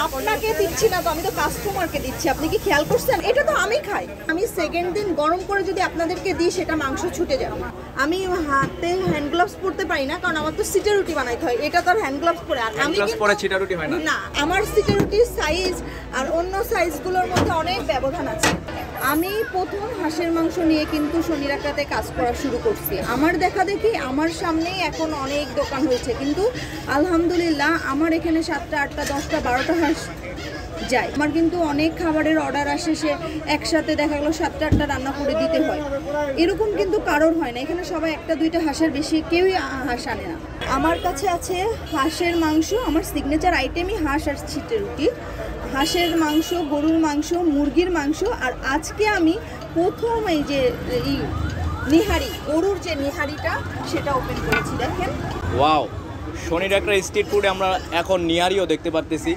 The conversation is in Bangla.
আপনাকে দিচ্ছি না তো, আমি তো কাস্টমারকে দিচ্ছি। আপনি কি খেয়াল করছেন? এটা তো আমি খাই। আমি সেকেন্ড দিন গরম করে যদি আপনাদেরকে দিই সেটা মাংস ছুটে যাবে। আমি হাতে হ্যান্ড গ্লাভস পরতে পারি না, কারণ আমার তো সিটা রুটি বানাইতে হয়। এটা তো আর হ্যান্ড গ্লাভস পরে আর আমি পরে সিটা রুটি হয় না। না, আমার সিটা রুটির সাইজ আর অন্য সাইজগুলোর মধ্যে অনেক ব্যবধান আছে। আমি প্রথম হাঁসের মাংস নিয়ে কিন্তু শনি রাকাতে কাজ করা শুরু করছি। আমার দেখা দেখি আমার সামনেই এখন অনেক দোকান হয়েছে, কিন্তু আলহামদুলিল্লাহ আমার এখানে 7টা 8টা 10টা 12টা হাঁস যায়। আমার কিন্তু অনেক খাবারের অর্ডার আসে, সে একসাথে দেখা গেলো 7টা 8টা রান্না করে দিতে হয়। এরকম কিন্তু কারোর হয় না। এখানে সবাই 1টা 2টা হাঁসের বেশি কেউই হাঁস আনে না। আমার কাছে আছে হাঁসের মাংস, আমার সিগনেচার আইটেমই হাঁস আর ছিটে রুটি। হাঁসের মাংস, গরুর মাংস, মুরগির মাংস, আর আজকে আমি প্রথম এই যে নিহারি, গরুর যে নিহারিটা সেটা ওপেন করেছি। দেখেন, ওয়াও, শনির একটা স্ট্রিট ফুডে আমরা এখন নিয়ারিও দেখতে পারতেছি।